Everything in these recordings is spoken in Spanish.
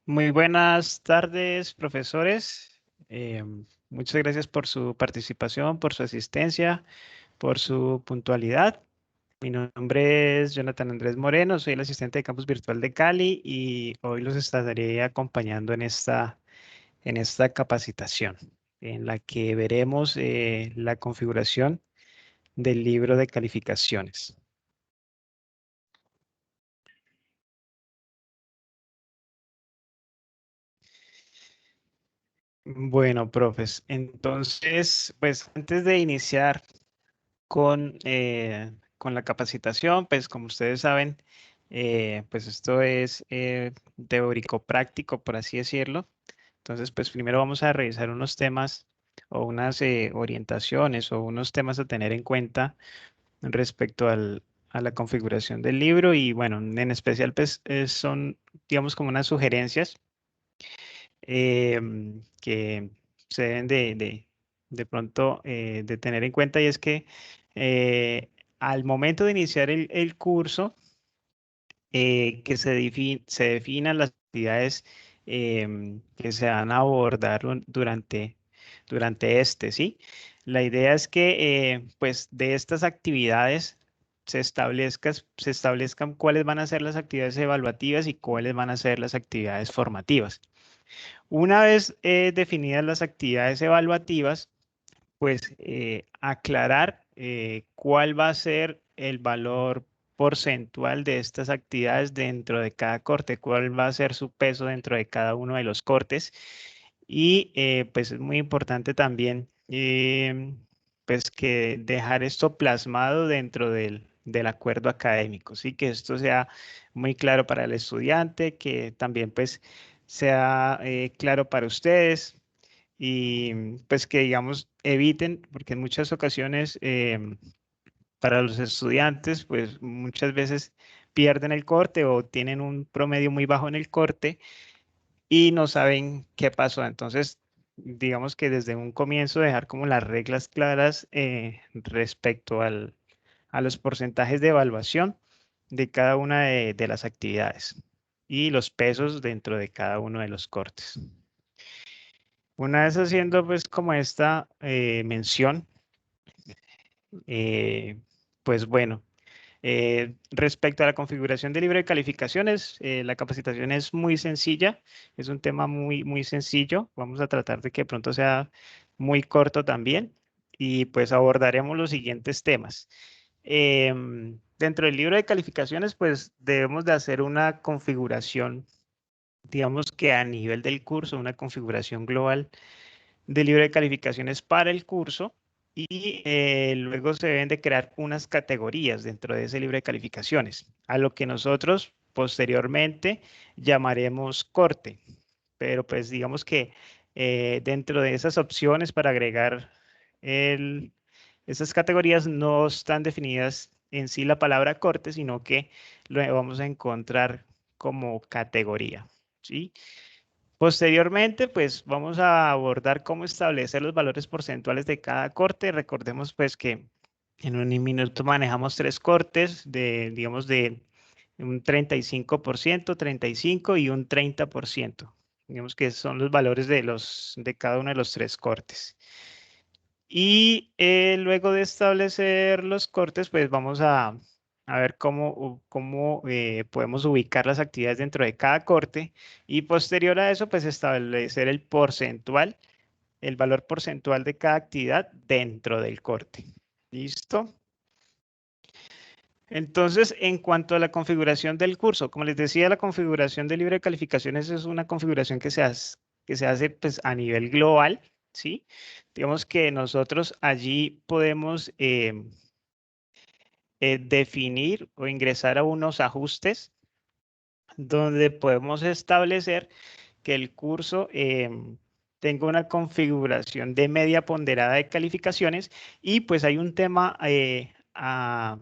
Muy buenas tardes, profesores. Muchas gracias por su participación, por su asistencia, por su puntualidad. Mi nombre es Jonathan Andrés Moreno, soy el asistente de campus virtual de Cali y hoy los estaré acompañando en esta capacitación en la que veremos la configuración del libro de calificaciones. Bueno, profes, entonces, pues antes de iniciar con la capacitación, pues como ustedes saben, pues esto es teórico práctico, por así decirlo. Entonces, pues primero vamos a revisar unos temas o unas orientaciones o unos temas a tener en cuenta respecto a la configuración del libro y bueno, en especial pues son, digamos, como unas sugerencias que se deben de pronto de tener en cuenta y es que eh, al momento de iniciar el curso, que se definan las actividades que se van a abordar durante este, ¿sí? La idea es que pues de estas actividades se establezcan cuáles van a ser las actividades evaluativas y cuáles van a ser las actividades formativas. Una vez definidas las actividades evaluativas, pues aclarar cuál va a ser el valor porcentual de estas actividades dentro de cada corte, cuál va a ser su peso dentro de cada uno de los cortes. Y pues es muy importante también pues que dejar esto plasmado dentro del acuerdo académico, ¿sí? Que esto sea muy claro para el estudiante, que también pues sea claro para ustedes y pues que digamos eviten, porque en muchas ocasiones para los estudiantes pues muchas veces pierden el corte o tienen un promedio muy bajo en el corte y no saben qué pasó. Entonces, digamos que desde un comienzo dejar como las reglas claras respecto a los porcentajes de evaluación de cada una de las actividades y los pesos dentro de cada uno de los cortes. Una vez haciendo pues como esta mención, eh, pues bueno, respecto a la configuración del libro de calificaciones, la capacitación es muy sencilla, es un tema muy sencillo. Vamos a tratar de que pronto sea muy corto también y pues abordaremos los siguientes temas. Dentro del libro de calificaciones, pues debemos de hacer una configuración, digamos que a nivel del curso, una configuración global de libro de calificaciones para el curso y luego se deben de crear unas categorías dentro de ese libro de calificaciones, a lo que nosotros posteriormente llamaremos corte. Pero pues digamos que dentro de esas opciones para agregar el, esas categorías no están definidas en sí la palabra corte, sino que lo vamos a encontrar como categoría, ¿sí? Posteriormente, pues vamos a abordar cómo establecer los valores porcentuales de cada corte. Recordemos pues que en un minuto manejamos tres cortes de, digamos, de un 35%, 35% y un 30%. Digamos que son los valores de cada uno de los tres cortes. Y luego de establecer los cortes, pues vamos a ver cómo podemos ubicar las actividades dentro de cada corte y posterior a eso, pues establecer el porcentual, el valor porcentual de cada actividad dentro del corte. ¿Listo? Entonces, en cuanto a la configuración del curso, como les decía, la configuración del libro de calificaciones es una configuración que se hace pues, a nivel global, ¿sí? Digamos que nosotros allí podemos definir o ingresar a unos ajustes donde podemos establecer que el curso tenga una configuración de media ponderada de calificaciones y pues hay un tema a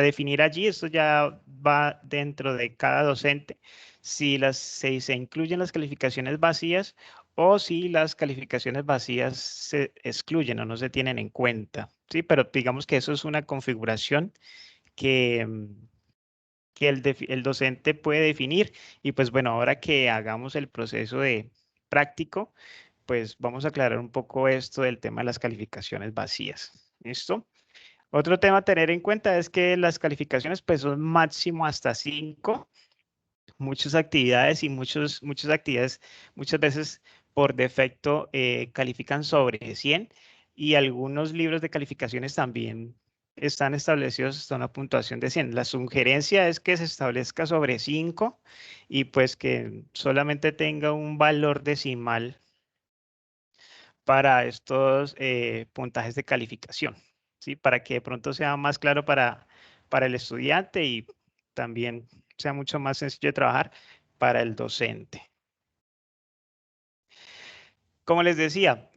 definir allí. Esto ya va dentro de cada docente, si se incluyen las calificaciones vacías o si las calificaciones vacías se excluyen o no se tienen en cuenta. Sí, pero digamos que eso es una configuración que, que el docente puede definir. Y pues bueno, ahora que hagamos el proceso de práctico, pues vamos a aclarar un poco esto del tema de las calificaciones vacías. ¿Listo? Otro tema a tener en cuenta es que las calificaciones pues son máximo hasta 5. Muchas actividades y muchas actividades muchas veces por defecto califican sobre 100 y algunos libros de calificaciones también están establecidos hasta una puntuación de 100. La sugerencia es que se establezca sobre 5 y pues que solamente tenga un valor decimal para estos puntajes de calificación, ¿sí? Para que de pronto sea más claro para el estudiante y también sea mucho más sencillo de trabajar para el docente. Como les decía,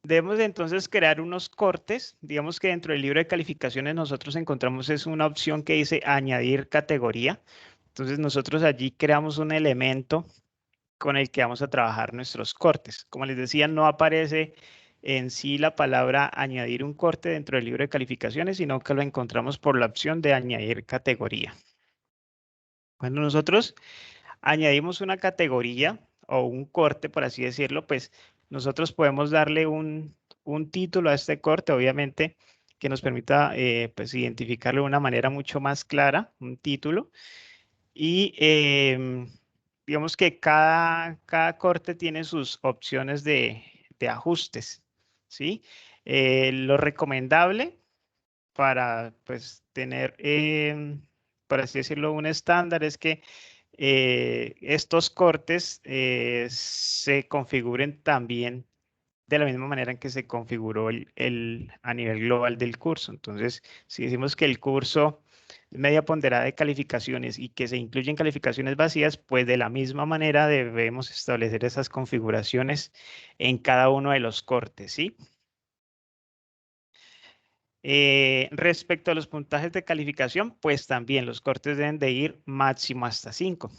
debemos de entonces crear unos cortes. Digamos que dentro del libro de calificaciones nosotros encontramos es una opción que dice añadir categoría. Entonces nosotros allí creamos un elemento con el que vamos a trabajar nuestros cortes. Como les decía, no aparece en sí la palabra añadir un corte dentro del libro de calificaciones, sino que lo encontramos por la opción de añadir categoría. Cuando nosotros añadimos una categoría o un corte, por así decirlo, pues nosotros podemos darle un título a este corte, obviamente, que nos permita pues identificarlo de una manera mucho más clara, un título. Y digamos que cada corte tiene sus opciones de ajustes, ¿sí? Lo recomendable para pues tener, por así decirlo, un estándar es que estos cortes se configuren también de la misma manera en que se configuró a nivel global del curso. Entonces, si decimos que el curso es media ponderada de calificaciones y que se incluyen calificaciones vacías, pues de la misma manera debemos establecer esas configuraciones en cada uno de los cortes, ¿sí? Respecto a los puntajes de calificación, pues también los cortes deben de ir máximo hasta 5.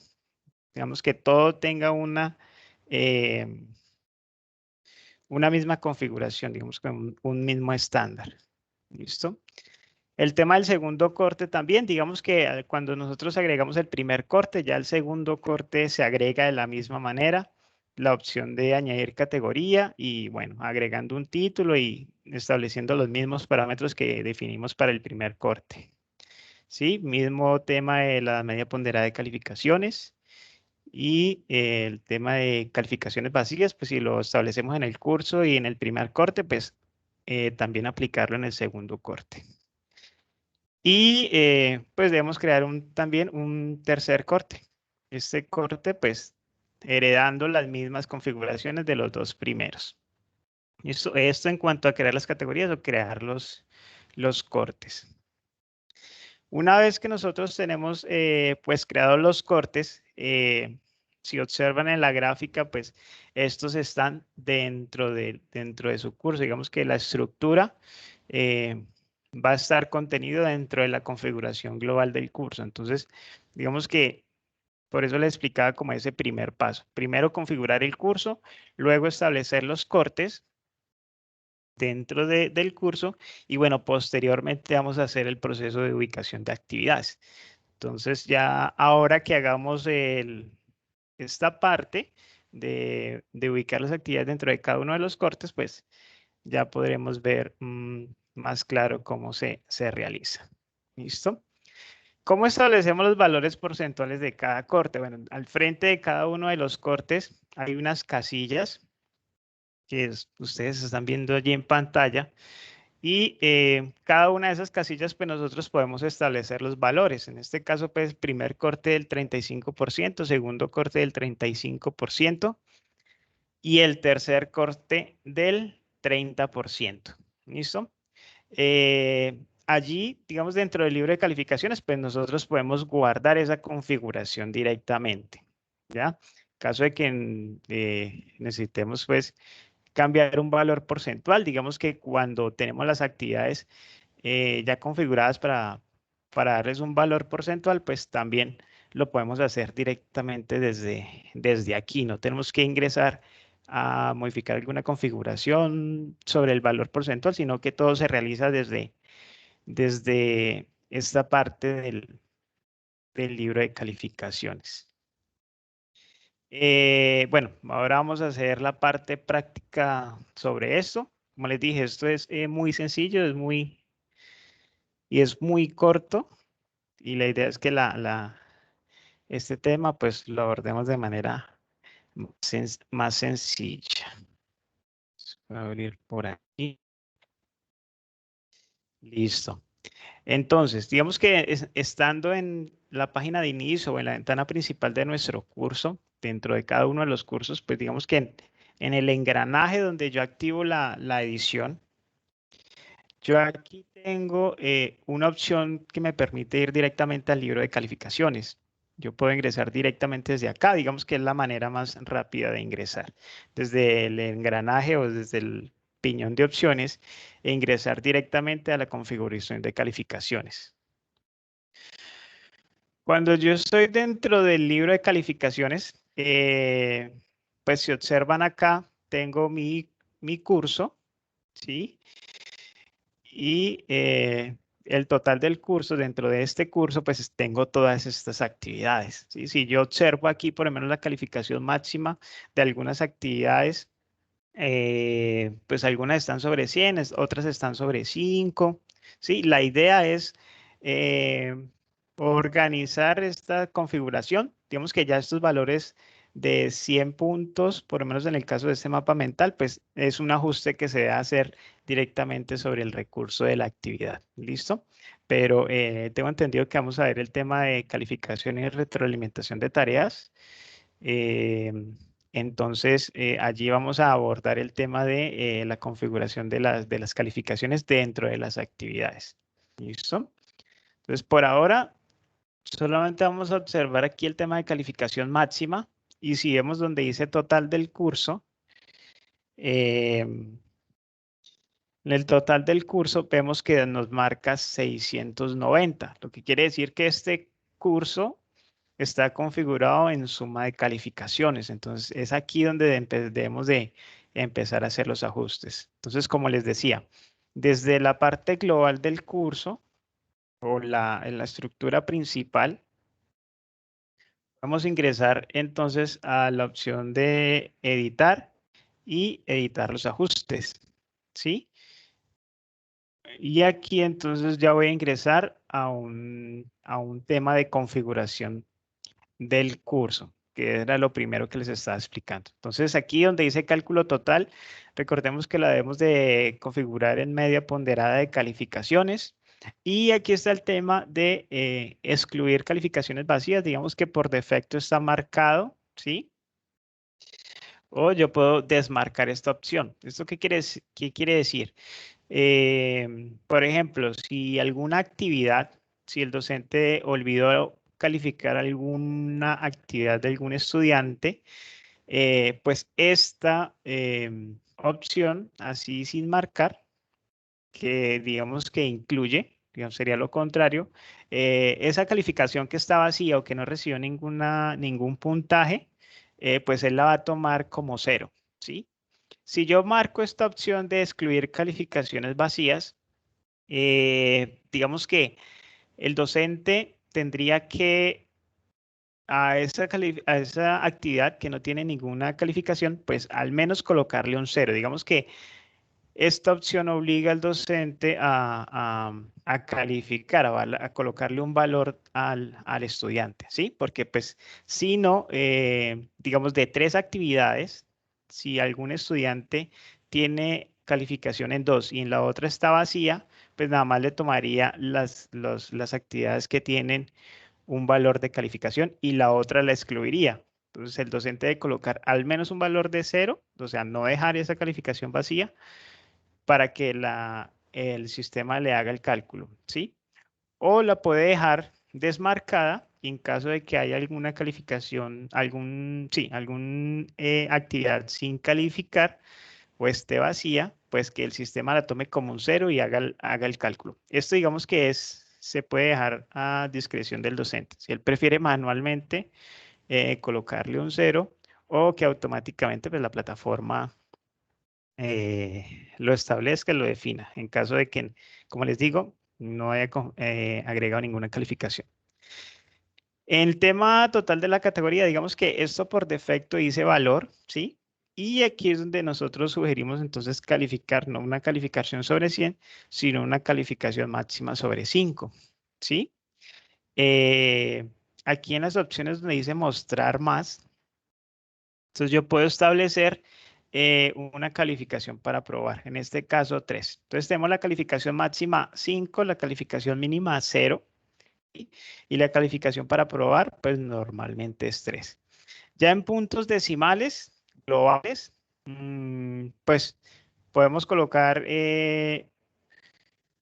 Digamos que todo tenga eh, una misma configuración, digamos que un mismo estándar. ¿Listo? El tema del segundo corte también, digamos que cuando nosotros agregamos el primer corte, ya el segundo corte se agrega de la misma manera, la opción de añadir categoría y bueno, agregando un título y estableciendo los mismos parámetros que definimos para el primer corte. Sí, mismo tema de la media ponderada de calificaciones. Y el tema de calificaciones vacías, pues si lo establecemos en el curso y en el primer corte, pues también aplicarlo en el segundo corte. Y pues debemos crear también un tercer corte. Este corte, pues heredando las mismas configuraciones de los dos primeros. Esto en cuanto a crear las categorías o crear los cortes. Una vez que nosotros tenemos pues creados los cortes, si observan en la gráfica, pues estos están dentro de su curso. Digamos que la estructura va a estar contenido dentro de la configuración global del curso. Entonces, digamos que por eso le explicaba como ese primer paso. Primero configurar el curso, luego establecer los cortes dentro del curso y bueno, posteriormente vamos a hacer el proceso de ubicación de actividades. Entonces ya ahora que hagamos esta parte de ubicar las actividades dentro de cada uno de los cortes, pues ya podremos ver más claro cómo se realiza. ¿Listo? ¿Cómo establecemos los valores porcentuales de cada corte? Bueno, al frente de cada uno de los cortes hay unas casillas que ustedes están viendo allí en pantalla. Y cada una de esas casillas, pues nosotros podemos establecer los valores. En este caso, pues primer corte del 35%, segundo corte del 35% y el tercer corte del 30%. ¿Listo? Allí, digamos, dentro del libro de calificaciones, pues nosotros podemos guardar esa configuración directamente. ¿Ya? En caso de que necesitemos, pues, cambiar un valor porcentual. Digamos que cuando tenemos las actividades ya configuradas para darles un valor porcentual, pues también lo podemos hacer directamente desde aquí. No tenemos que ingresar a modificar alguna configuración sobre el valor porcentual, sino que todo se realiza desde esta parte del libro de calificaciones. Bueno, ahora vamos a hacer la parte práctica sobre esto. Como les dije, esto es muy sencillo, es muy corto y la idea es que este tema pues lo abordemos de manera más sencilla. Voy a abrir por aquí. Listo. Entonces, digamos que estando en la página de inicio o en la ventana principal de nuestro curso, dentro de cada uno de los cursos, pues digamos que en el engranaje donde yo activo la edición, yo aquí tengo una opción que me permite ir directamente al libro de calificaciones. Yo puedo ingresar directamente desde acá, digamos que es la manera más rápida de ingresar. Desde el engranaje o desde el piñón de opciones e ingresar directamente a la configuración de calificaciones. Cuando yo estoy dentro del libro de calificaciones, pues si observan acá, tengo mi curso, ¿sí? Y el total del curso, dentro de este curso, pues tengo todas estas actividades, ¿sí? Si yo observo aquí, por lo menos la calificación máxima de algunas actividades, pues algunas están sobre 100, otras están sobre 5, ¿sí? La idea es eh, organizar esta configuración. Digamos que ya estos valores de 100 puntos, por lo menos en el caso de este mapa mental, pues es un ajuste que se debe hacer directamente sobre el recurso de la actividad. ¿Listo? Pero tengo entendido que vamos a ver el tema de calificación y retroalimentación de tareas. Eh, entonces, allí vamos a abordar el tema de la configuración de las calificaciones dentro de las actividades. ¿Listo? Entonces, por ahora, solamente vamos a observar aquí el tema de calificación máxima. Y si vemos donde dice total del curso, en el total del curso vemos que nos marca 690, lo que quiere decir que este curso está configurado en suma de calificaciones. Entonces, es aquí donde debemos de empezar a hacer los ajustes. Entonces, como les decía, desde la parte global del curso o en la estructura principal, vamos a ingresar entonces a la opción de editar y editar los ajustes, ¿sí? Y aquí entonces ya voy a ingresar a un tema de configuración del curso, que era lo primero que les estaba explicando. Entonces, aquí donde dice cálculo total, recordemos que la debemos de configurar en media ponderada de calificaciones. Y aquí está el tema de excluir calificaciones vacías. Digamos que por defecto está marcado, ¿sí? O yo puedo desmarcar esta opción. ¿Esto qué quiere decir? Por ejemplo, si alguna actividad, si el docente olvidó calificar alguna actividad de algún estudiante, pues esta opción, así sin marcar, que digamos que incluye, digamos sería lo contrario, esa calificación que está vacía o que no recibió ningún puntaje, pues él la va a tomar como cero, ¿sí? Si yo marco esta opción de excluir calificaciones vacías, digamos que el docente tendría que a esa actividad que no tiene ninguna calificación, pues al menos colocarle un cero. Digamos que esta opción obliga al docente a calificar, a colocarle un valor al estudiante, ¿sí? Porque pues si no, digamos de 3 actividades, si algún estudiante tiene calificación en 2 y en la otra está vacía, pues nada más le tomaría las actividades que tienen un valor de calificación y la otra la excluiría. Entonces el docente debe colocar al menos un valor de cero, o sea, no dejar esa calificación vacía para que el sistema le haga el cálculo, ¿sí? O la puede dejar desmarcada en caso de que haya alguna calificación, alguna actividad sin calificar o esté vacía, pues que el sistema la tome como un cero y haga el cálculo. Esto digamos que se puede dejar a discreción del docente. Si él prefiere manualmente colocarle un cero o que automáticamente pues, la plataforma lo establezca, lo defina. En caso de que, como les digo, no haya agregado ninguna calificación. El tema total de la categoría, digamos que esto por defecto dice valor, ¿sí? Y aquí es donde nosotros sugerimos entonces calificar, no una calificación sobre 100, sino una calificación máxima sobre 5, ¿sí? Eh, Aquí en las opciones donde dice mostrar más, entonces yo puedo establecer una calificación para probar, en este caso 3. Entonces tenemos la calificación máxima 5, la calificación mínima 0 y la calificación para probar, pues normalmente es 3. Ya en puntos decimales globales, pues podemos colocar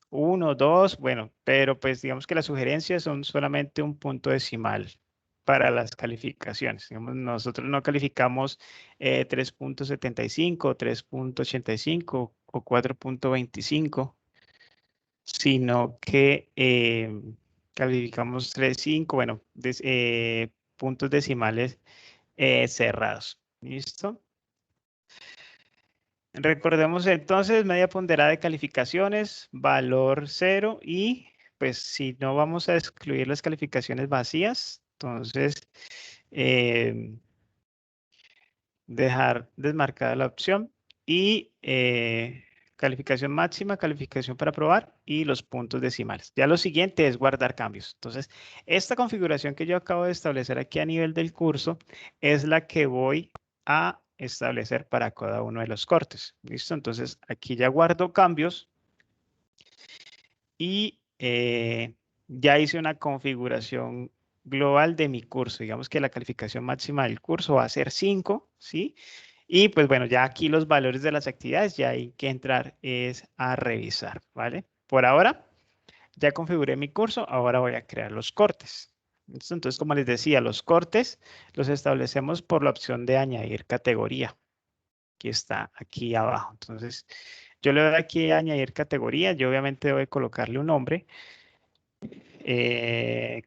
1, 2, bueno, pero pues digamos que las sugerencias son solamente un punto decimal para las calificaciones. Digamos, nosotros no calificamos 3.75, 3.85 o 4.25, sino que calificamos 3.5, bueno, puntos decimales cerrados. ¿Listo? Recordemos entonces media ponderada de calificaciones, valor 0 y pues si no vamos a excluir las calificaciones vacías, entonces dejar desmarcada la opción y calificación máxima, calificación para probar y los puntos decimales. Ya lo siguiente es guardar cambios. Entonces, esta configuración que yo acabo de establecer aquí a nivel del curso es la que voy a establecer para cada uno de los cortes. ¿Listo? Entonces, aquí ya guardo cambios y ya hice una configuración global de mi curso. Digamos que la calificación máxima del curso va a ser 5, ¿sí? Y pues bueno, ya aquí los valores de las actividades ya hay que entrar es a revisar, ¿vale? Por ahora ya configuré mi curso, ahora voy a crear los cortes. ¿Listo? Entonces, como les decía, los cortes los establecemos por la opción de añadir categoría, que está aquí abajo. Entonces, yo le doy aquí a añadir categoría, yo obviamente voy a colocarle un nombre.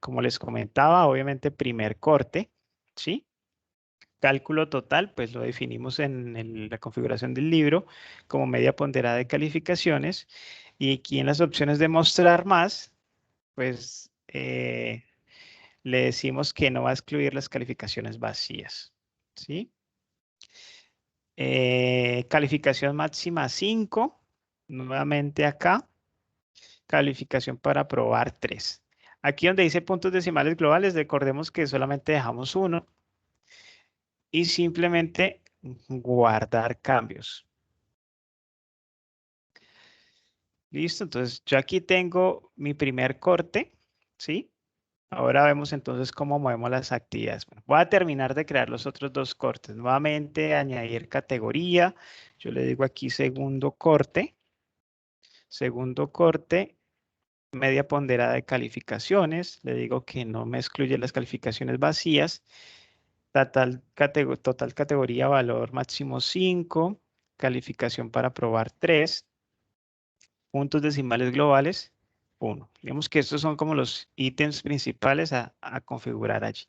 Como les comentaba, obviamente primer corte, ¿sí? Cálculo total, pues lo definimos en la configuración del libro como media ponderada de calificaciones. Y aquí en las opciones de mostrar más, pues le decimos que no va a excluir las calificaciones vacías, ¿sí? Calificación máxima 5, nuevamente acá. Calificación para probar 3. Aquí donde dice puntos decimales globales, recordemos que solamente dejamos uno y simplemente guardar cambios. Listo, entonces yo aquí tengo mi primer corte, ¿sí? Ahora vemos entonces cómo movemos las actividades. Bueno, voy a terminar de crear los otros dos cortes. Nuevamente, añadir categoría. Yo le digo aquí segundo corte. Segundo corte, media ponderada de calificaciones. Le digo que no me excluye las calificaciones vacías. Total categoría, valor máximo 5. Calificación para probar 3. Puntos decimales globales 1. Digamos que estos son como los ítems principales a configurar allí.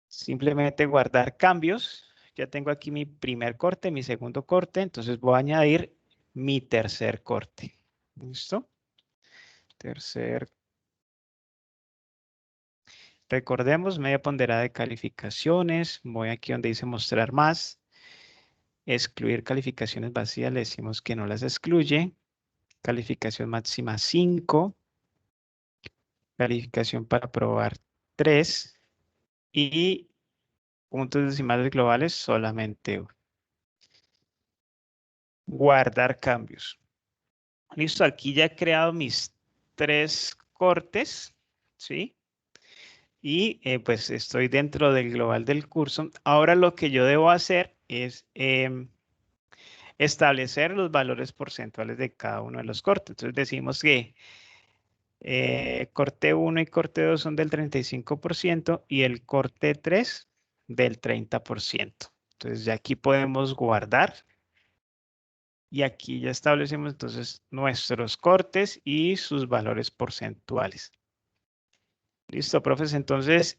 Simplemente guardar cambios. Ya tengo aquí mi primer corte, mi segundo corte, entonces voy a añadir mi tercer corte. ¿Listo? Tercer. Recordemos, media ponderada de calificaciones. Voy aquí donde dice mostrar más. Excluir calificaciones vacías, le decimos que no las excluye. Calificación máxima 5. Calificación para probar 3. Y puntos decimales globales solamente 1. Guardar cambios. Listo, aquí ya he creado mis 3 cortes, ¿sí? Y pues estoy dentro del global del curso. Ahora lo que yo debo hacer es establecer los valores porcentuales de cada uno de los cortes. Entonces decimos que corte 1 y corte 2 son del 35% y el corte 3 del 30%. Entonces ya aquí podemos guardar y aquí ya establecemos entonces nuestros cortes y sus valores porcentuales. Listo, profes. Entonces,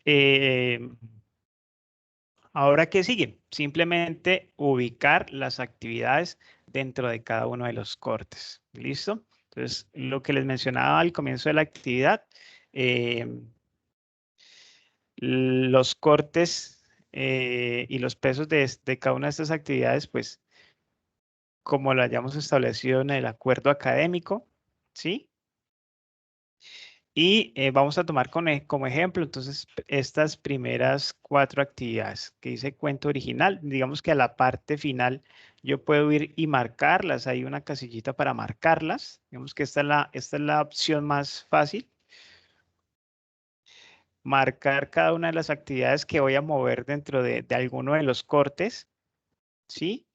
¿ahora qué sigue? Simplemente ubicar las actividades dentro de cada uno de los cortes. ¿Listo? Entonces, lo que les mencionaba al comienzo de la actividad, los cortes y los pesos de cada una de estas actividades, pues, como lo hayamos establecido en el acuerdo académico, ¿sí? Y vamos a tomar como ejemplo, entonces, estas primeras 4 actividades que dice cuento original. Digamos que a la parte final yo puedo ir y marcarlas. Hay una casillita para marcarlas. Digamos que esta es la opción más fácil. Marcar cada una de las actividades que voy a mover dentro de alguno de los cortes, ¿sí?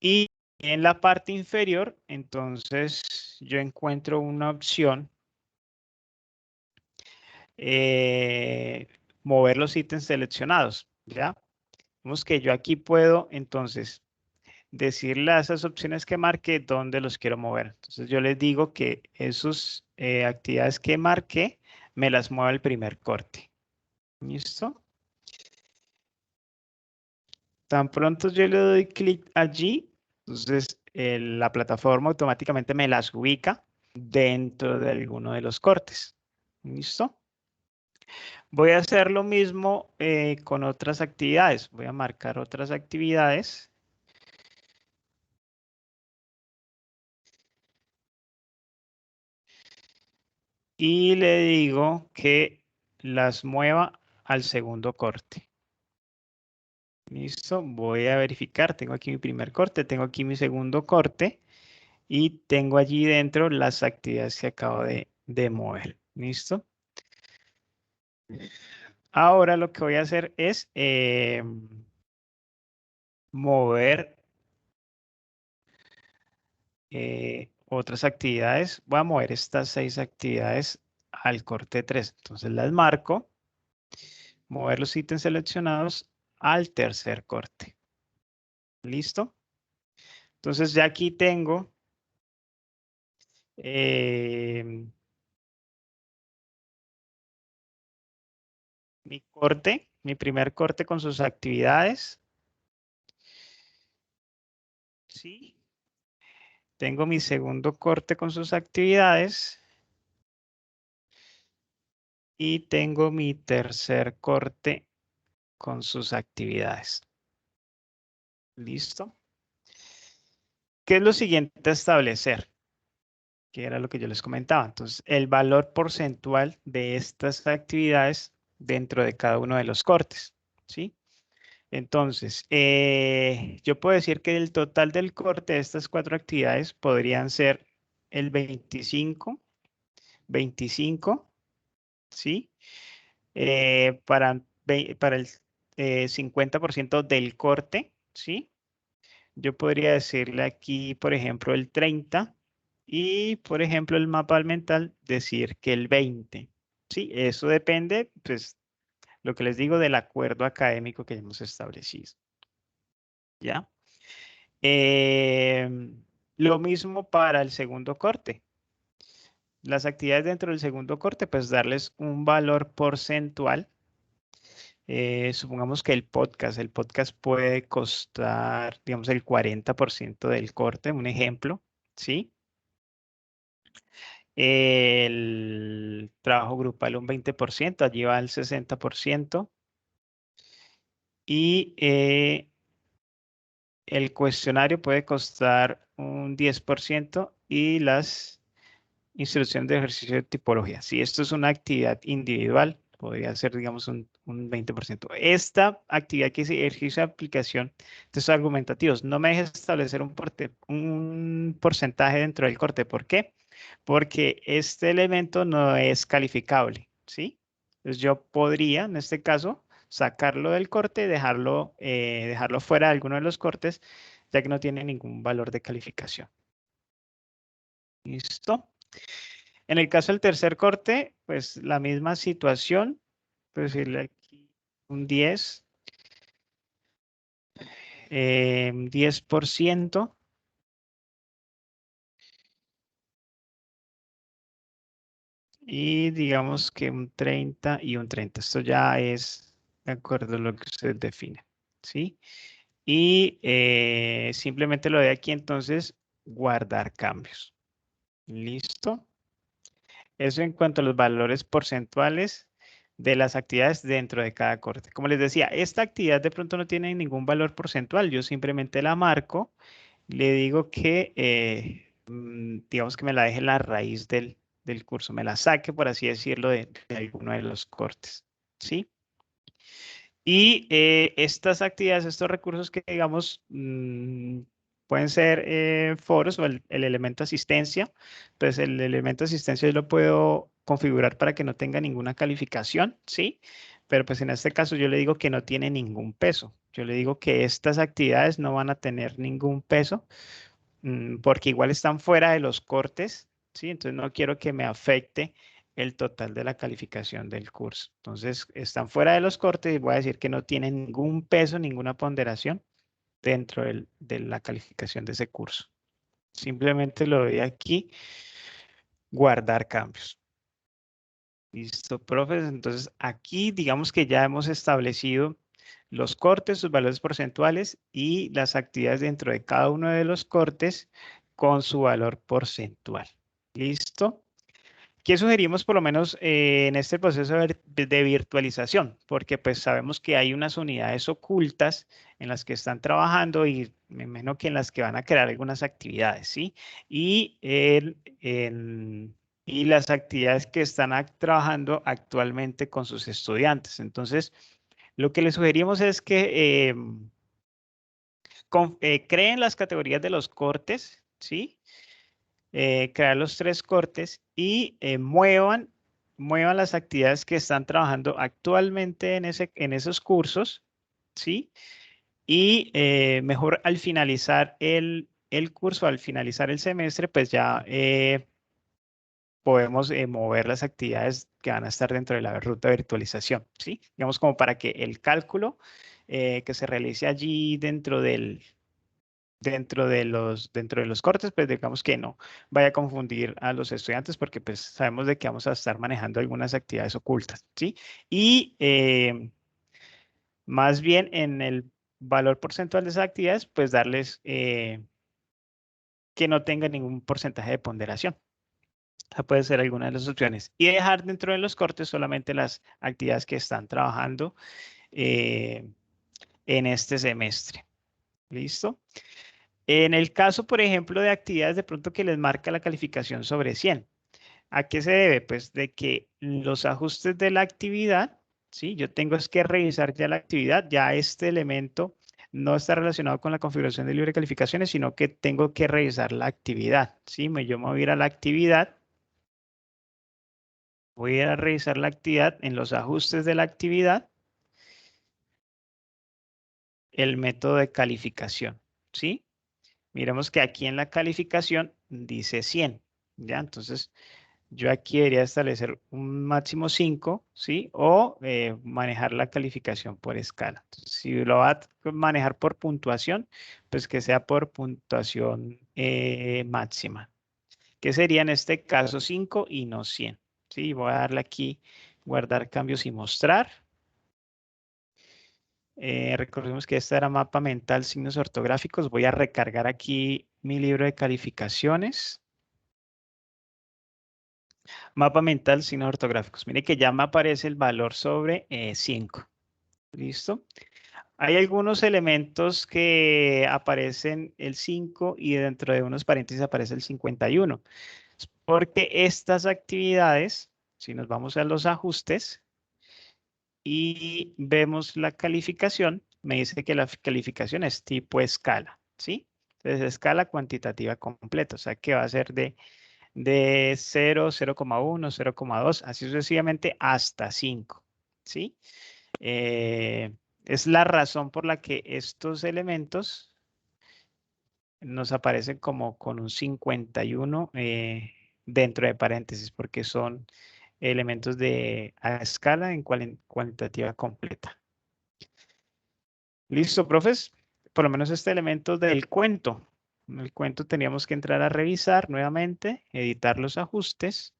Y en la parte inferior, entonces, yo encuentro una opción, mover los ítems seleccionados, ¿ya? Vemos que yo aquí puedo, entonces, decirle a esas opciones que marqué dónde los quiero mover. Entonces, yo les digo que esas actividades que marqué, me las mueva el primer corte. ¿Listo? Tan pronto yo le doy clic allí, entonces la plataforma automáticamente me las ubica dentro de alguno de los cortes. ¿Listo? Voy a hacer lo mismo con otras actividades. Voy a marcar otras actividades y le digo que las mueva al segundo corte. ¿Listo? Voy a verificar. Tengo aquí mi primer corte, tengo aquí mi segundo corte y tengo allí dentro las actividades que acabo de mover. ¿Listo? Ahora lo que voy a hacer es mover otras actividades. Voy a mover estas 6 actividades al corte 3. Entonces las marco, mover los ítems seleccionados al tercer corte. ¿Listo? Entonces ya aquí tengo mi corte, mi primer corte con sus actividades. Sí. Tengo mi segundo corte con sus actividades. Y tengo mi tercer corte con sus actividades. ¿Listo? ¿Qué es lo siguiente a establecer? Que era lo que yo les comentaba. Entonces, el valor porcentual de estas actividades dentro de cada uno de los cortes. ¿Sí? Entonces, yo puedo decir que el total del corte de estas 4 actividades podrían ser el 25, ¿sí? Para el 50% del corte, ¿sí? Yo podría decirle aquí, por ejemplo, el 30 y, por ejemplo, el mapa mental decir que el 20, ¿sí? Eso depende, pues, lo que les digo del acuerdo académico que hemos establecido, ¿ya? Lo mismo para el segundo corte. Las actividades dentro del segundo corte, pues darles un valor porcentual. Supongamos que el podcast puede costar, digamos, el 40% del corte, un ejemplo, ¿sí? El trabajo grupal un 20%, allí va el 60%. Y el cuestionario puede costar un 10% y las instrucciones de ejercicio de tipología. Si esto es una actividad individual, podría ser, digamos, un 20%. Esta actividad que es ejercicio de aplicación de estos argumentativos, no me deja establecer un porcentaje dentro del corte. ¿Por qué? Porque este elemento no es calificable, ¿sí? Entonces yo podría, en este caso, sacarlo del corte y dejarlo fuera de alguno de los cortes, ya que no tiene ningún valor de calificación. ¿Listo? En el caso del tercer corte, pues la misma situación, pues decirle aquí un 10%, y digamos que un 30 y un 30. Esto ya es de acuerdo a lo que usted define, ¿sí? Y simplemente lo de aquí, entonces guardar cambios. ¿Listo? Eso en cuanto a los valores porcentuales de las actividades dentro de cada corte. Como les decía, esta actividad de pronto no tiene ningún valor porcentual. Yo simplemente la marco, le digo que, digamos que me la deje en la raíz del curso, me la saque, por así decirlo, de alguno de los cortes. ¿Sí? Y estas actividades, estos recursos que digamos pueden ser foros o el elemento asistencia. Entonces el elemento asistencia yo lo puedo configurar para que no tenga ninguna calificación, ¿sí? Pero pues en este caso yo le digo que no tiene ningún peso. Yo le digo que estas actividades no van a tener ningún peso porque igual están fuera de los cortes, ¿sí? Entonces no quiero que me afecte el total de la calificación del curso. Entonces están fuera de los cortes y voy a decir que no tienen ningún peso, ninguna ponderación dentro de la calificación de ese curso. Simplemente lo doy aquí, guardar cambios. Listo, profes. Entonces aquí digamos que ya hemos establecido los cortes, sus valores porcentuales y las actividades dentro de cada uno de los cortes con su valor porcentual. ¿Listo? ¿Qué sugerimos por lo menos en este proceso de virtualización? Porque pues sabemos que hay unas unidades ocultas en las que están trabajando y me imagino que en las que van a crear algunas actividades, ¿sí? Y, y las actividades que están trabajando actualmente con sus estudiantes. Entonces, lo que les sugerimos es que creen las categorías de los cortes, ¿sí? Crear los 3 cortes y muevan las actividades que están trabajando actualmente en esos cursos, ¿sí? Y mejor al finalizar el curso, al finalizar el semestre, pues ya podemos mover las actividades que van a estar dentro de la ruta de virtualización, ¿sí? Digamos como para que el cálculo que se realice allí dentro de los cortes, pues digamos que no vaya a confundir a los estudiantes porque pues sabemos de que vamos a estar manejando algunas actividades ocultas, ¿sí? Y más bien en el valor porcentual de esas actividades, pues darles que no tenga ningún porcentaje de ponderación. Esa puede ser alguna de las opciones. Y dejar dentro de los cortes solamente las actividades que están trabajando eh, en este semestre. ¿Listo? En el caso, por ejemplo, de actividades de pronto que les marca la calificación sobre 100. ¿A qué se debe? Pues de que los ajustes de la actividad, ¿sí? Yo tengo es que revisar ya la actividad, ya este elemento no está relacionado con la configuración de libre calificaciones, sino que tengo que revisar la actividad, ¿sí? Yo me voy a ir a la actividad, voy a ir a revisar la actividad en los ajustes de la actividad, el método de calificación, ¿sí? Miremos que aquí en la calificación dice 100, ¿ya? Entonces, yo aquí debería establecer un máximo 5, ¿sí? O manejar la calificación por escala. Entonces, si lo va a manejar por puntuación, pues que sea por puntuación máxima, que sería en este caso 5 y no 100, ¿sí? Voy a darle aquí, guardar cambios y mostrar. Recordemos que esta era mapa mental, signos ortográficos. Voy a recargar aquí mi libro de calificaciones. Mapa mental, signos ortográficos. Mire que ya me aparece el valor sobre 5. ¿Listo? Hay algunos elementos que aparecen el 5 y dentro de unos paréntesis aparece el 51. Porque estas actividades, si nos vamos a los ajustes y vemos la calificación, me dice que la calificación es tipo escala, ¿sí? Entonces, escala cuantitativa completa, o sea que va a ser de 0, 0,1, 0,2, así sucesivamente hasta 5, ¿sí? Es la razón por la que estos elementos nos aparecen como con un 51 dentro de paréntesis, porque son elementos a escala en cuantitativa completa. ¿Listo, profes? Por lo menos este elemento del cuento. En el cuento teníamos que entrar a revisar nuevamente, editar los ajustes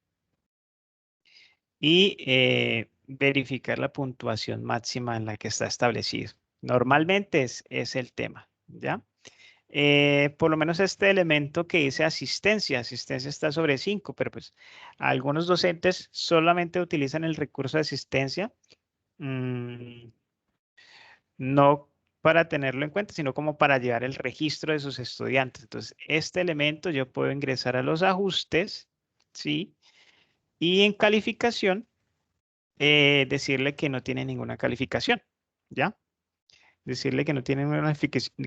y verificar la puntuación máxima en la que está establecido. Normalmente es el tema, ¿ya? por lo menos este elemento que dice asistencia, asistencia está sobre 5, pero pues algunos docentes solamente utilizan el recurso de asistencia, mm, no para tenerlo en cuenta, sino como para llevar el registro de sus estudiantes. Entonces, este elemento yo puedo ingresar a los ajustes, ¿sí? Y en calificación, decirle que no tiene ninguna calificación, ¿ya? Decirle que no tiene ninguna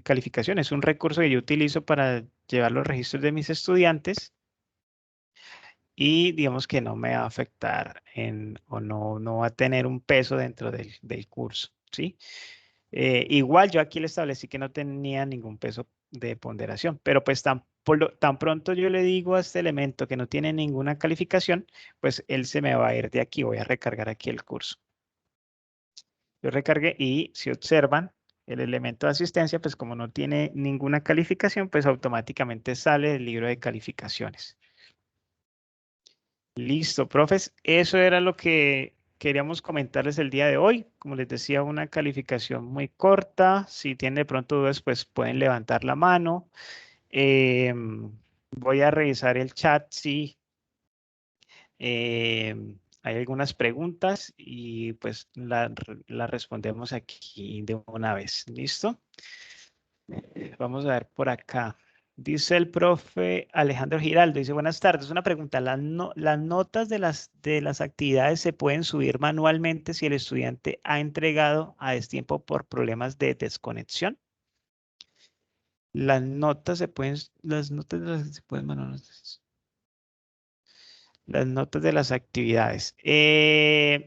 calificación. Es un recurso que yo utilizo para llevar los registros de mis estudiantes y digamos que no me va a afectar o no va a tener un peso dentro del curso, ¿sí? Igual yo aquí le establecí que no tenía ningún peso de ponderación, pero pues tan pronto yo le digo a este elemento que no tiene ninguna calificación, pues él se me va a ir de aquí. Voy a recargar aquí el curso. Yo recargué y si observan el elemento de asistencia, pues como no tiene ninguna calificación, pues automáticamente sale del libro de calificaciones. Listo, profes. Eso era lo que queríamos comentarles el día de hoy. Como les decía, una calificación muy corta. Si tienen de pronto dudas, pues pueden levantar la mano. Voy a revisar el chat si hay algunas preguntas y pues la respondemos aquí de una vez. ¿Listo? Vamos a ver por acá. Dice el profe Alejandro Giraldo, dice, buenas tardes, una pregunta, ¿las notas de las actividades se pueden subir manualmente si el estudiante ha entregado a destiempo por problemas de desconexión? Las notas se pueden manualmente. Las notas de las actividades. En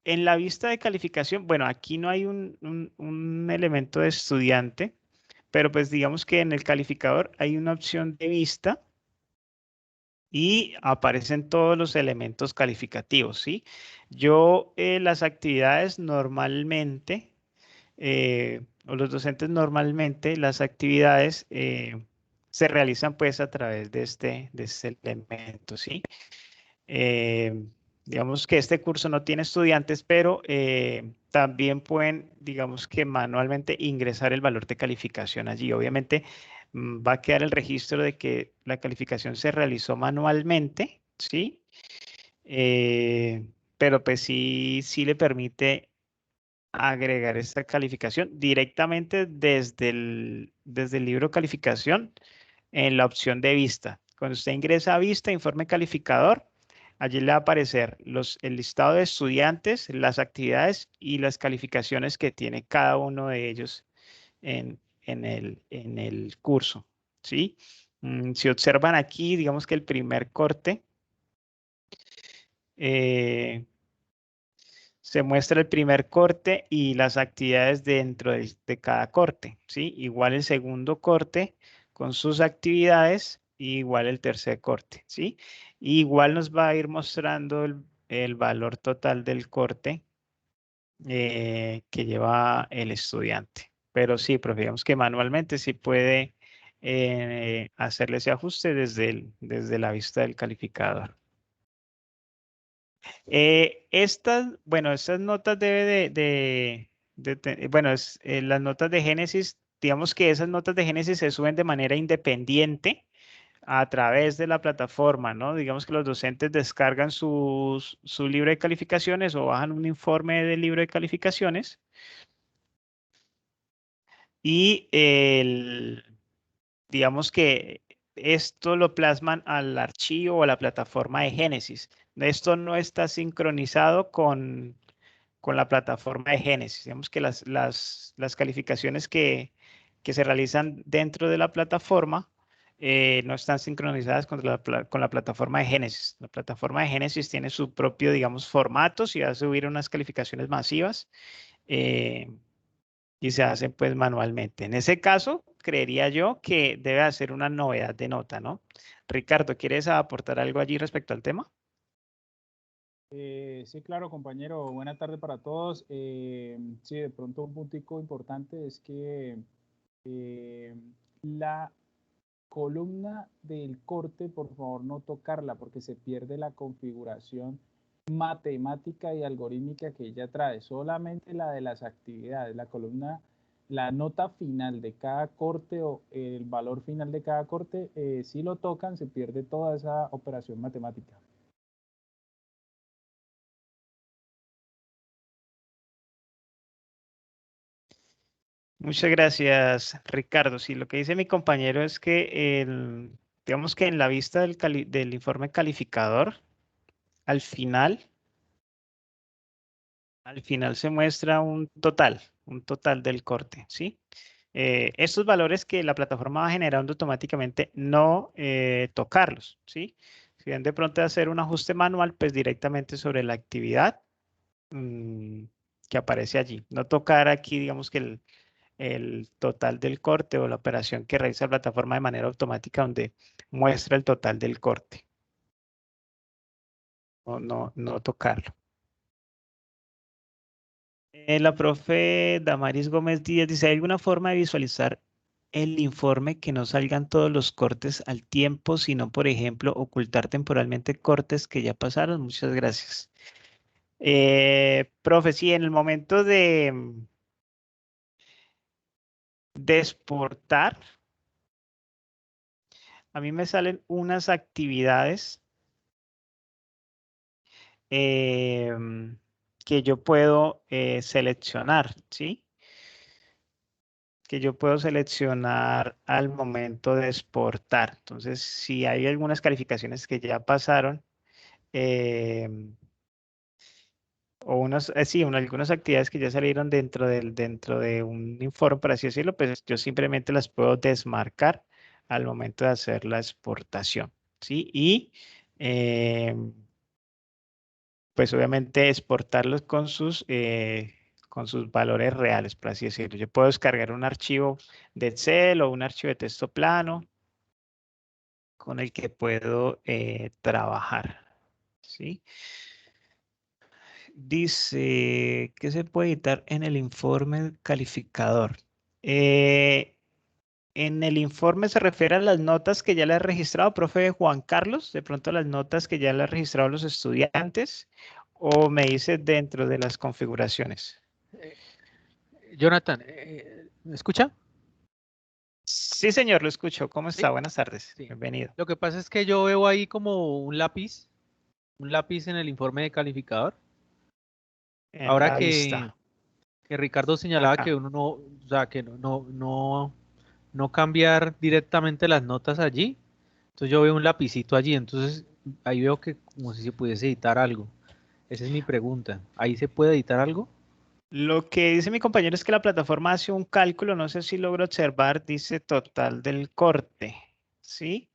la vista de calificación, bueno, aquí no hay un elemento de estudiante, pero pues digamos que en el calificador hay una opción de vista y aparecen todos los elementos calificativos, ¿sí? Yo las actividades normalmente, o los docentes normalmente, las actividades se realizan pues a través de este elemento, ¿sí? Eh, digamos que este curso no tiene estudiantes, pero también pueden, digamos que manualmente ingresar el valor de calificación allí. Obviamente va a quedar el registro de que la calificación se realizó manualmente, ¿sí? Pero pues sí le permite agregar esta calificación directamente desde el libro calificación en la opción de vista. Cuando usted ingresa a vista, informe calificador, allí le va a aparecer el listado de estudiantes, las actividades y las calificaciones que tiene cada uno de ellos en el curso, ¿sí? Si observan aquí, digamos que el primer corte, eh, se muestra el primer corte y las actividades dentro de cada corte, ¿sí? Igual el segundo corte con sus actividades, y igual el tercer corte, ¿sí? Igual nos va a ir mostrando el valor total del corte que lleva el estudiante. Pero sí, preferimos que manualmente sí puede hacerle ese ajuste desde la vista del calificador. Estas notas debe bueno, las notas de Génesis, digamos que esas notas de Génesis se suben de manera independiente a través de la plataforma, ¿no? Digamos que los docentes descargan su libro de calificaciones o bajan un informe del libro de calificaciones y digamos que esto lo plasman al archivo o a la plataforma de Génesis. Esto no está sincronizado con la plataforma de Génesis. Digamos que las calificaciones que se realizan dentro de la plataforma no están sincronizadas con la plataforma de Génesis. La plataforma de Génesis tiene su propio, digamos, formato, si va a subir unas calificaciones masivas eh, y se hacen pues manualmente. En ese caso, creería yo que debe hacer una novedad de nota, ¿no? Ricardo, ¿quieres aportar algo allí respecto al tema? Sí, claro, compañero. Buena tarde para todos. Sí, de pronto un puntico importante es que eh, la columna del corte, por favor, no tocarla porque se pierde la configuración matemática y algorítmica que ella trae. Solamente la de las actividades. La columna la nota final de cada corte o el valor final de cada corte, si lo tocan, se pierde toda esa operación matemática. Muchas gracias, Ricardo. Sí, lo que dice mi compañero es que digamos que en la vista del informe calificador, al final se muestra un total del corte, ¿sí? Estos valores que la plataforma va generando automáticamente, no tocarlos, ¿sí? Si ven de pronto hacer un ajuste manual, pues directamente sobre la actividad que aparece allí. No tocar aquí, digamos que el total del corte o la operación que realiza la plataforma de manera automática donde muestra el total del corte. No tocarlo. La profe Damaris Gómez Díaz dice, ¿hay alguna forma de visualizar el informe que no salgan todos los cortes al tiempo, sino, por ejemplo, ocultar temporalmente cortes que ya pasaron? Muchas gracias. Profe, sí, en el momento de exportar, a mí me salen unas actividades que yo puedo seleccionar, ¿sí? Que yo puedo seleccionar al momento de exportar. Entonces, si hay algunas calificaciones que ya pasaron, o algunas actividades que ya salieron dentro de un informe, por así decirlo, pues yo simplemente las puedo desmarcar al momento de hacer la exportación, ¿sí? Y pues obviamente exportarlos con sus valores reales, por así decirlo. Yo puedo descargar un archivo de Excel o un archivo de texto plano con el que puedo trabajar, ¿sí? Dice que se puede editar en el informe calificador. Eh, en el informe se refiere a las notas que ya le ha registrado, profe Juan Carlos, de pronto las notas que ya le ha registrado los estudiantes, o me dice dentro de las configuraciones. Jonathan, ¿me escucha? Sí, señor, lo escucho. ¿Cómo Sí, está? Buenas tardes. sí. Bienvenido. Lo que pasa es que yo veo ahí como un lápiz en el informe de calificador. En Ahora la vista. que Ricardo señalaba Acá. que uno no, o sea, que no cambiar directamente las notas allí. Entonces yo veo un lapicito allí, entonces ahí veo que como si se pudiese editar algo. Esa es mi pregunta. ¿Ahí se puede editar algo? Lo que dice mi compañero es que la plataforma hace un cálculo, no sé si logro observar, dice total del corte, ¿sí?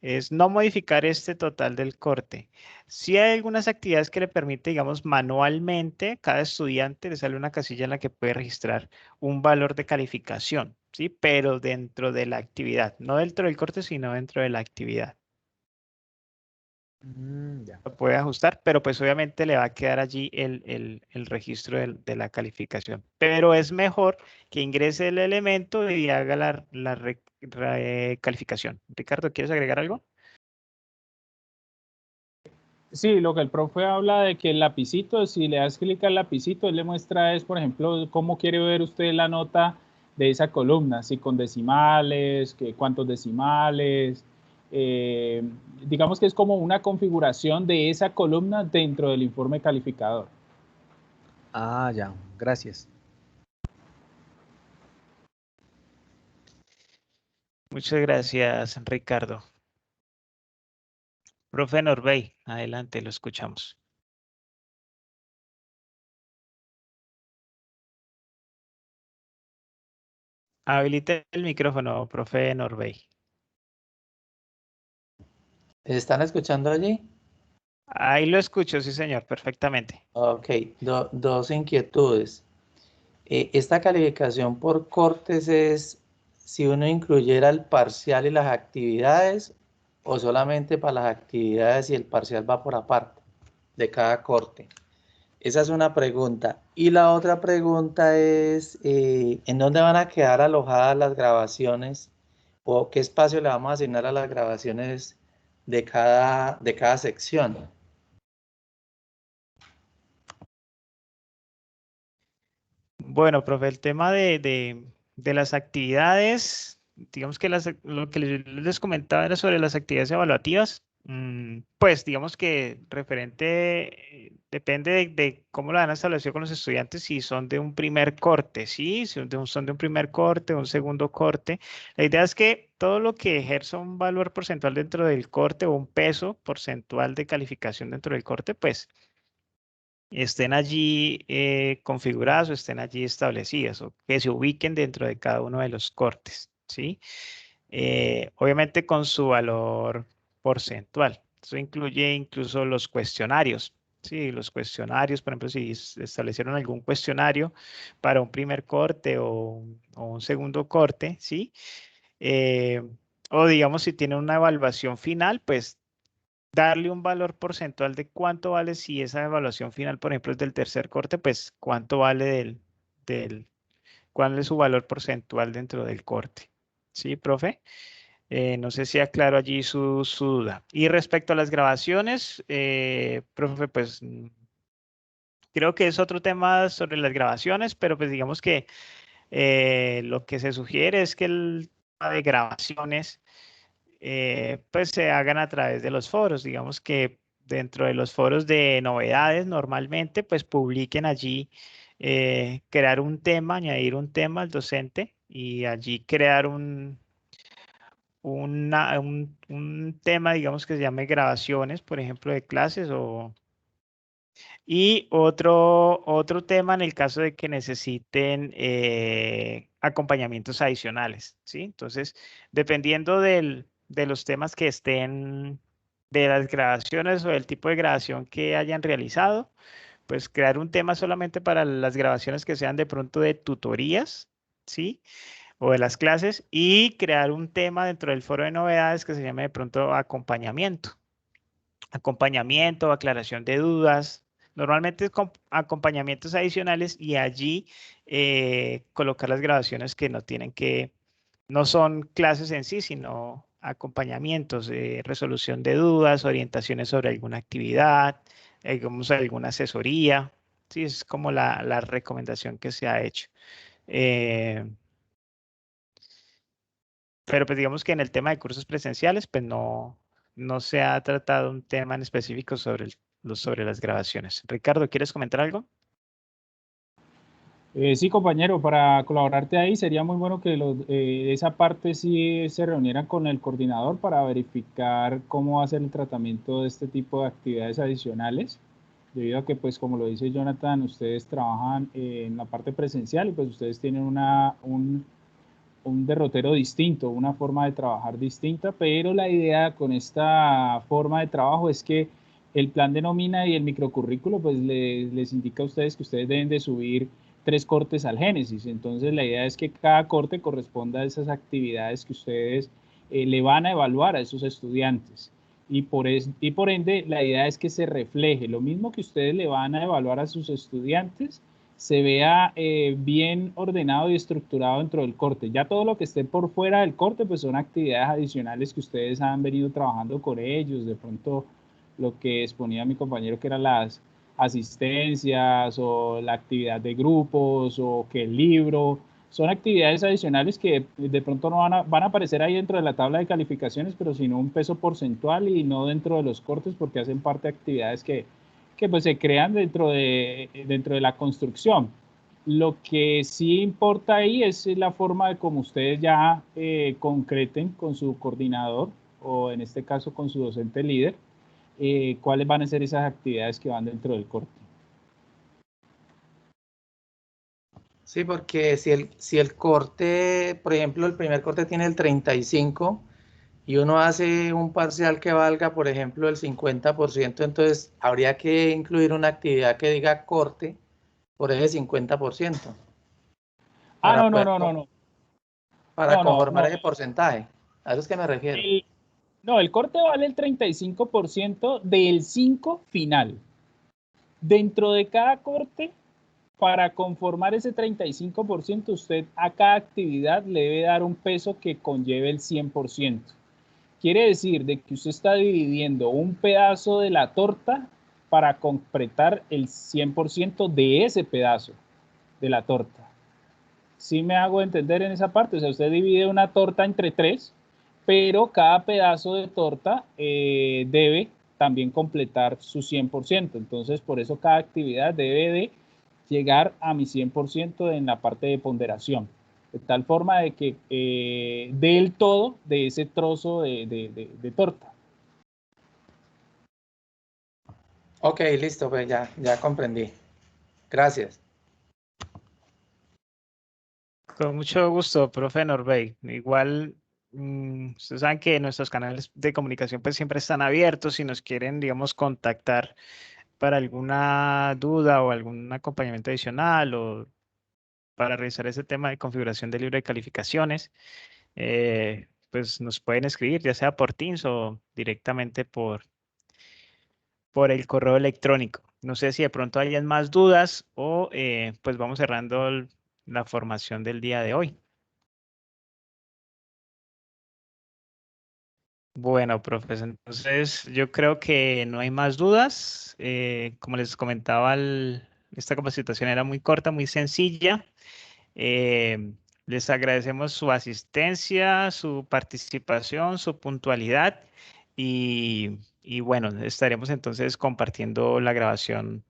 Es no modificar este total del corte. Si hay algunas actividades que le permite, digamos, manualmente, cada estudiante le sale una casilla en la que puede registrar un valor de calificación, ¿sí? Pero dentro de la actividad, no dentro del corte, sino dentro de la actividad. Ya. Lo puede ajustar, pero pues obviamente le va a quedar allí el registro de la calificación. Pero es mejor que ingrese el elemento y haga la calificación. Ricardo, ¿quieres agregar algo? Sí, lo que el profe habla de que el lapicito, si le das clic al lapicito, él le muestra es, por ejemplo, cómo quiere ver usted la nota de esa columna, si con decimales, que cuántos decimales. Digamos que es como una configuración de esa columna dentro del informe calificador. Ah, ya, gracias. Muchas gracias, Ricardo. Profe Norbey, adelante, lo escuchamos. Habilite el micrófono, profe Norbey. ¿Están escuchando allí? Ahí lo escucho, sí, señor, perfectamente. Ok, dos inquietudes. Esta calificación por cortes es si uno incluyera el parcial y las actividades o solamente para las actividades y el parcial va por aparte de cada corte. Esa es una pregunta. Y la otra pregunta es, ¿en dónde van a quedar alojadas las grabaciones o qué espacio le vamos a asignar a las grabaciones de cada sección? Bueno, profe, el tema de las actividades, digamos que lo que les comentaba era sobre las actividades evaluativas. Pues digamos que referente, depende de cómo lo han establecido con los estudiantes, si son de un primer corte, ¿sí? Si son de un primer corte o un segundo corte. La idea es que todo lo que ejerza un valor porcentual dentro del corte o un peso porcentual de calificación dentro del corte, pues estén allí configuradas o estén allí establecidas o que se ubiquen dentro de cada uno de los cortes, ¿sí? Obviamente con su valor porcentual. Eso incluye incluso los cuestionarios. Sí, los cuestionarios, por ejemplo, si establecieron algún cuestionario para un primer corte o un segundo corte, ¿sí? Eh, o digamos, si tiene una evaluación final, pues darle un valor porcentual de cuánto vale si esa evaluación final, por ejemplo, es del tercer corte, pues cuánto vale cuál es su valor porcentual dentro del corte. ¿Sí, profe? No sé si aclaro allí su duda. Y respecto a las grabaciones, profe, pues creo que es otro tema sobre las grabaciones, pero pues digamos que lo que se sugiere es que el tema de grabaciones pues se hagan a través de los foros. Digamos que dentro de los foros de novedades normalmente pues publiquen allí, crear un tema, añadir un tema al docente y allí crear un tema, digamos que se llame grabaciones, por ejemplo, de clases y otro tema en el caso de que necesiten acompañamientos adicionales, ¿sí? Entonces, dependiendo de los temas que estén, de las grabaciones o del tipo de grabación que hayan realizado, pues crear un tema solamente para las grabaciones que sean de pronto de tutorías, ¿sí? O de las clases y crear un tema dentro del foro de novedades que se llame de pronto acompañamiento. Acompañamiento, aclaración de dudas, normalmente con acompañamientos adicionales y allí colocar las grabaciones que no son clases en sí, sino acompañamientos, resolución de dudas, orientaciones sobre alguna actividad, digamos, alguna asesoría. Sí, es como la recomendación que se ha hecho. Pero pues digamos que en el tema de cursos presenciales, pues no se ha tratado un tema en específico sobre, sobre las grabaciones. Ricardo, ¿quieres comentar algo? Sí, compañero, para colaborarte ahí sería muy bueno que esa parte sí se reunieran con el coordinador para verificar cómo va a ser el tratamiento de este tipo de actividades adicionales, debido a que, pues, como lo dice Jonathan, ustedes trabajan en la parte presencial y pues ustedes tienen un derrotero distinto, una forma de trabajar distinta, pero la idea con esta forma de trabajo es que el plan de nómina y el microcurrículo pues les indica a ustedes que ustedes deben de subir 3 cortes al Génesis. Entonces la idea es que cada corte corresponda a esas actividades que ustedes le van a evaluar a esos estudiantes. Y por ende la idea es que se refleje lo mismo que ustedes le van a evaluar a sus estudiantes, se vea bien ordenado y estructurado dentro del corte. Ya todo lo que esté por fuera del corte, pues son actividades adicionales que ustedes han venido trabajando con ellos. De pronto, lo que exponía mi compañero, que eran las asistencias o la actividad de grupos o que el libro, son actividades adicionales que de pronto no van a aparecer ahí dentro de la tabla de calificaciones, pero sino un peso porcentual y no dentro de los cortes porque hacen parte de actividades que pues se crean dentro de la construcción. Lo que sí importa ahí es la forma de cómo ustedes ya concreten con su coordinador o en este caso con su docente líder, cuáles van a ser esas actividades que van dentro del corte. Sí, porque si el corte, por ejemplo, el primer corte tiene el 35 y uno hace un parcial que valga, por ejemplo, el 50%, entonces habría que incluir una actividad que diga corte por ese 50%. Ah, Para no, no, poder, no, no, no. para No, no, conformar no. ese porcentaje. A eso es que me refiero. No, el corte vale el 35% del 5 final. Dentro de cada corte, para conformar ese 35%, usted a cada actividad le debe dar un peso que conlleve el 100%. Quiere decir de que usted está dividiendo un pedazo de la torta para completar el 100% de ese pedazo de la torta. Sí me hago entender en esa parte, o sea, usted divide una torta entre 3, pero cada pedazo de torta debe también completar su 100%. Entonces, por eso cada actividad debe de llegar a mi 100% en la parte de ponderación, de tal forma de que dé el todo de ese trozo de torta. Ok, listo, pues ya comprendí. Gracias. Con mucho gusto, profe Norbey. Igual, ustedes saben que nuestros canales de comunicación pues siempre están abiertos si nos quieren, digamos, contactar para alguna duda o algún acompañamiento adicional o para revisar ese tema de configuración del libro de calificaciones, pues nos pueden escribir, ya sea por Teams o directamente por el correo electrónico. No sé si de pronto hayan más dudas o pues vamos cerrando la formación del día de hoy. Bueno, profes, entonces yo creo que no hay más dudas. Como les comentaba, esta capacitación era muy corta, muy sencilla. Les agradecemos su asistencia, su participación, su puntualidad y bueno, estaremos entonces compartiendo la grabación